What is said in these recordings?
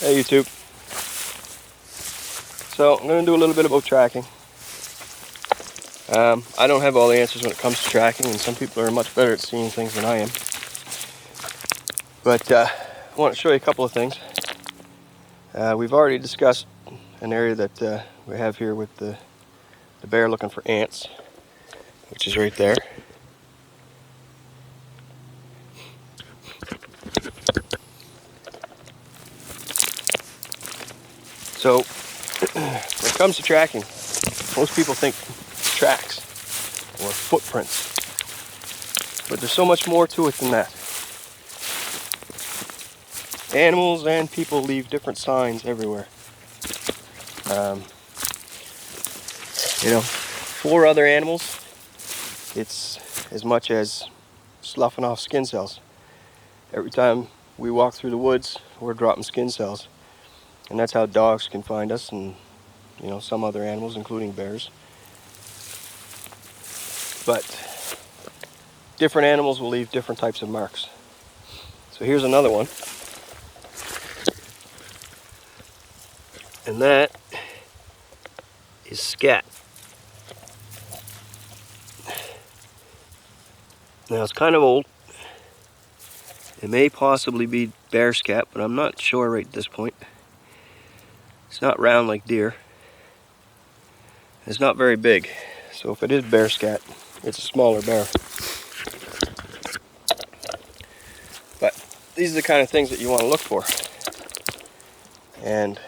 Hey YouTube. So I'm going to do a little bit about tracking. I don't have all the answers when it comes to tracking, and some people are much better at seeing things than I am. But I want to show you a couple of things. We've already discussed an area that we have here with the bear looking for ants, which is right there. So when it comes to tracking, most people think tracks or footprints, but there's so much more to it than that. Animals and people leave different signs everywhere. For other animals, it's as much as sloughing off skin cells. Every time we walk through the woods, we're dropping skin cells. And that's how dogs can find us, and some other animals, including bears. But different animals will leave different types of marks. So here's another one. And that is scat. Now it's kind of old. It may possibly be bear scat, but I'm not sure right at this point. It's not round like deer. It's not very big. So if it is bear scat, it's a smaller bear. But these are the kind of things that you want to look for. And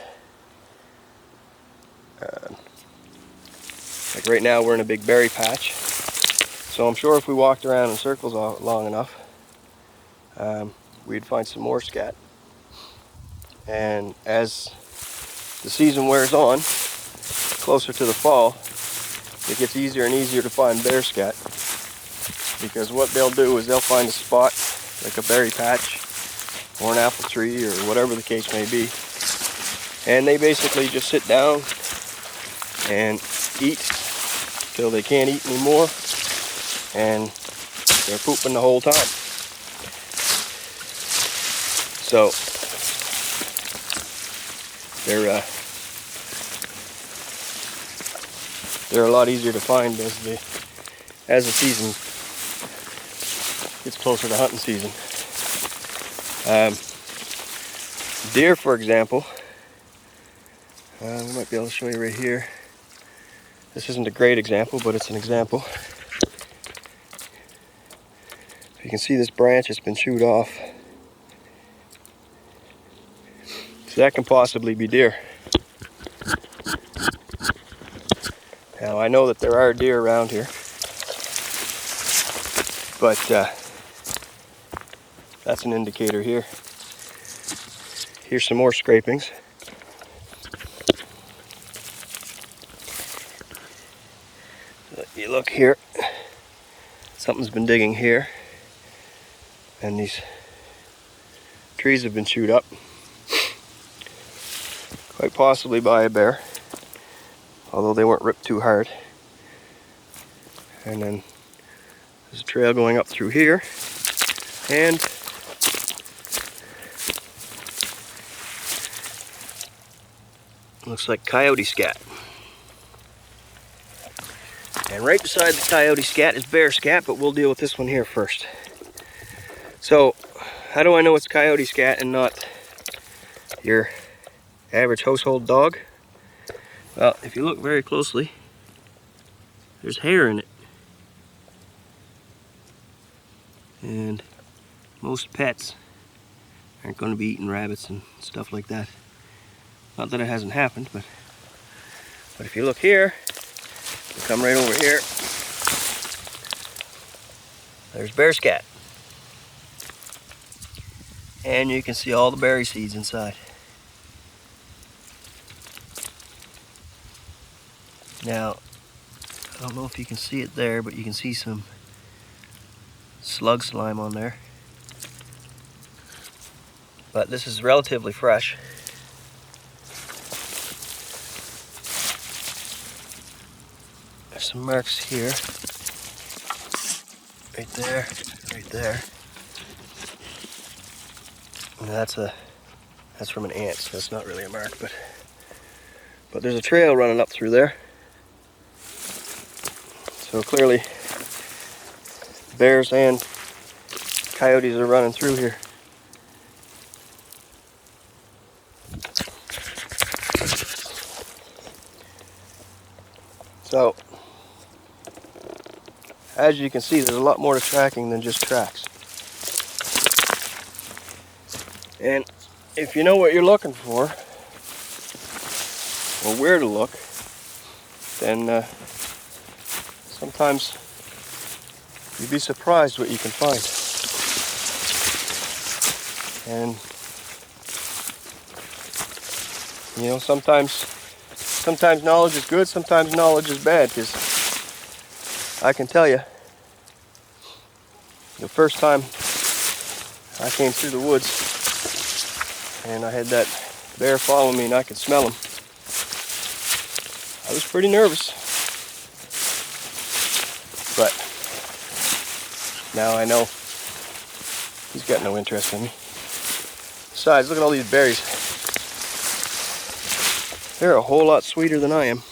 like right now we're in a big berry patch. So I'm sure if we walked around in circles long enough, we'd find some more scat. And as the season wears on, closer to the fall, it gets easier and easier to find bear scat. Because what they'll do is they'll find a spot, like a berry patch, or an apple tree, or whatever the case may be. And they basically just sit down and eat till they can't eat anymore, and they're pooping the whole time. So they're a lot easier to find as the season gets closer to hunting season. Deer, for example, we might be able to show you right here. This isn't a great example, but it's an example. You can see this branch has been chewed off. So that can possibly be deer. Now I know that there are deer around here, but that's an indicator here. Here's some more scrapings. You look here, something's been digging here, and these trees have been chewed up, quite possibly by a bear, although they weren't ripped too hard. And then there's a trail going up through here, and looks like coyote scat. And right beside the coyote scat is bear scat, but we'll deal with this one here first. So, how do I know it's coyote scat and not your average household dog? Well, if you look very closely, there's hair in it. And most pets aren't going to be eating rabbits and stuff like that. Not that it hasn't happened, but if you look here, you come right over here, there's bear scat. And you can see all the berry seeds inside. Now, I don't know if you can see it there, but you can see some slug slime on there. But this is relatively fresh. There's some marks here. Right there, right there. And that's That's from an ant, so that's not really a mark, but there's a trail running up through there. So clearly bears and coyotes are running through here. So, as you can see, there's a lot more to tracking than just tracks. And if you know what you're looking for, or where to look, then sometimes you'd be surprised what you can find. And you know, sometimes knowledge is good, sometimes knowledge is bad, because I can tell you, the first time I came through the woods and I had that bear following me and I could smell him, I was pretty nervous. But now I know he's got no interest in me. Besides, look at all these berries. They're a whole lot sweeter than I am.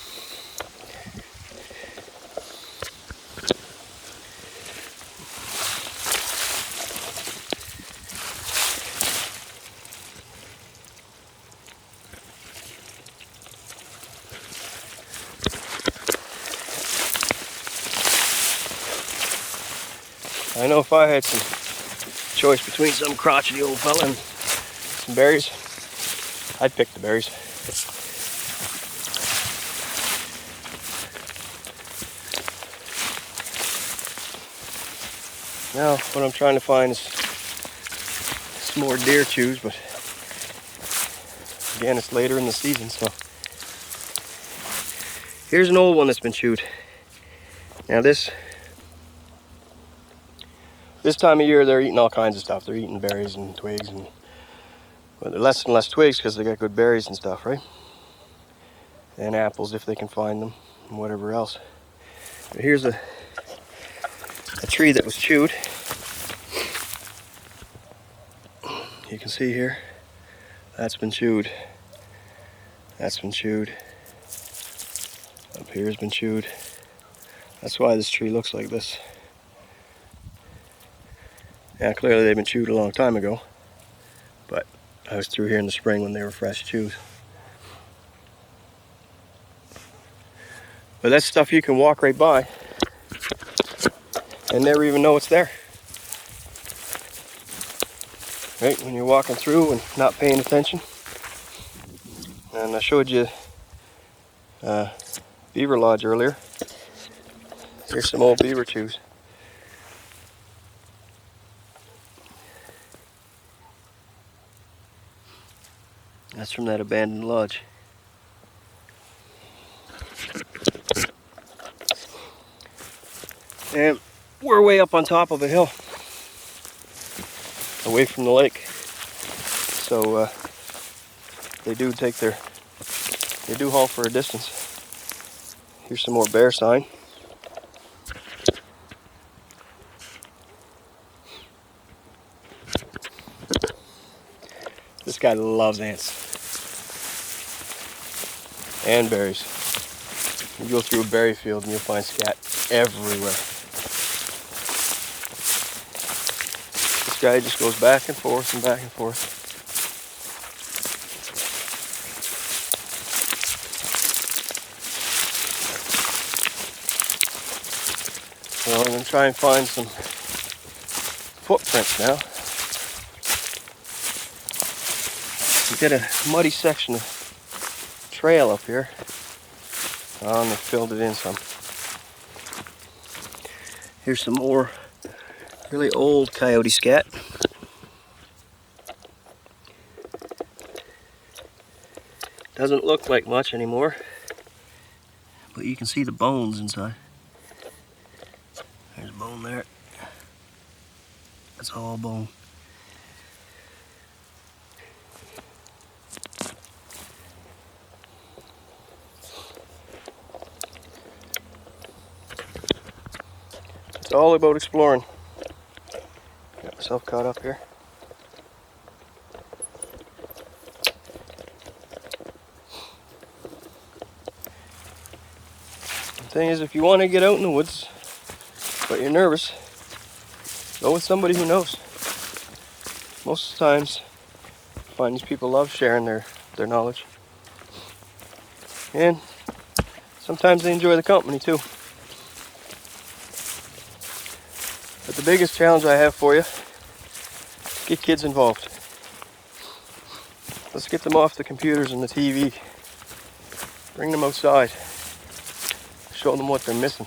I know if I had some choice between some crotchety old fella and some berries, I'd pick the berries. Now, what I'm trying to find is some more deer chews, but again, it's later in the season, so. Here's an old one that's been chewed. Now this time of year, they're eating all kinds of stuff. They're eating berries and twigs, and well, they're less and less twigs because they got good berries and stuff, right? And apples if they can find them, and whatever else. But here's a tree that was chewed. You can see here, that's been chewed. That's been chewed. Up here has been chewed. That's why this tree looks like this. Yeah, clearly they've been chewed a long time ago, but I was through here in the spring when they were fresh chews. But that's stuff you can walk right by and never even know it's there. Right, when you're walking through and not paying attention. And I showed you beaver lodge earlier. Here's some old beaver chews. That's from that abandoned lodge. And we're way up on top of a hill, away from the lake. So they do haul for a distance. Here's some more bear sign. This guy loves ants and berries. You go through a berry field and you'll find scat everywhere. This guy just goes back and forth and back and forth. So I'm going to try and find some footprints now. We get a muddy section of trail up here. Oh, and they filled it in some. Here's some more really old coyote scat. Doesn't look like much anymore, but you can see the bones inside. There's a bone there. That's all bone. It's all about exploring. Got myself caught up here. thing is, if you want to get out in the woods, but you're nervous, go with somebody who knows. Most of the times, I find these people love sharing their knowledge. And sometimes they enjoy the company too. But the biggest challenge I have for you, get kids involved. Let's get them off the computers and the TV. Bring them outside. Show them what they're missing.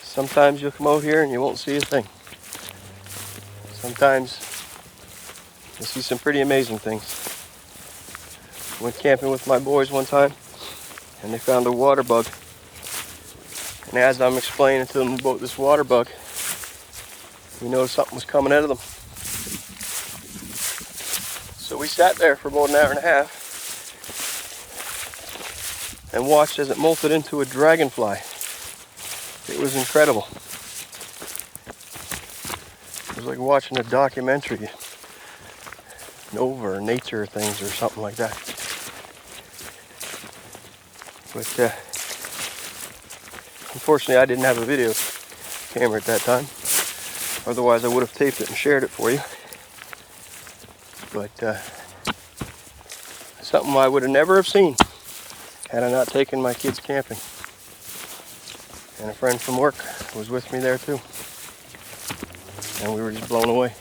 Sometimes you'll come out here and you won't see a thing. Sometimes you'll see some pretty amazing things. Went camping with my boys one time and they found a water bug. And as I'm explaining to them about this water bug, we noticed something was coming out of them. So we sat there for about an hour and a half and watched as it molted into a dragonfly. It was incredible. It was like watching a documentary, Nova or Nature things or something like that. But unfortunately I didn't have a video camera at that time. Otherwise I would have taped it and shared it for you. But something I would have never have seen had I not taken my kids camping. And a friend from work was with me there too. And we were just blown away.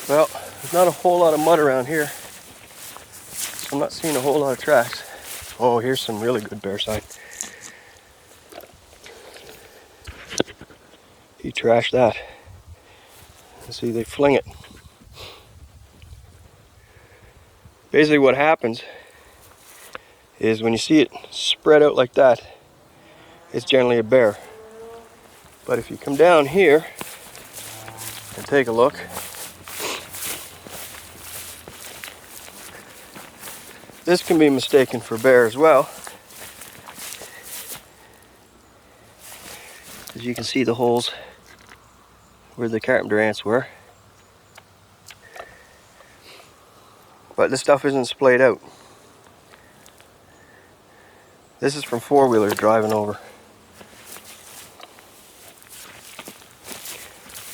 Well, there's not a whole lot of mud around here. So I'm not seeing a whole lot of tracks. Oh, here's some really good bear sign. He trashed that. See, they fling it. Basically what happens is when you see it spread out like that, it's generally a bear. But if you come down here and take a look, this can be mistaken for bear as well. As you can see the holes where the carpenter ants were. But this stuff isn't splayed out. This is from four-wheelers driving over.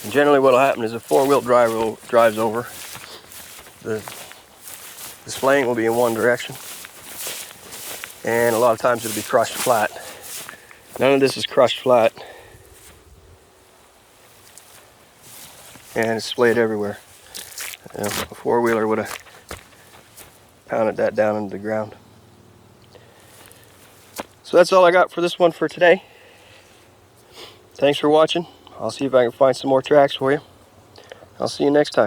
And generally what will happen is a four-wheel driver drives over, the splaying will be in one direction, and a lot of times it'll be crushed flat. None of this is crushed flat, and it's splayed everywhere. You know, a four-wheeler would have pounded that down into the ground. So that's all I got for this one for today. Thanks for watching. I'll see if I can find some more tracks for you. I'll see you next time.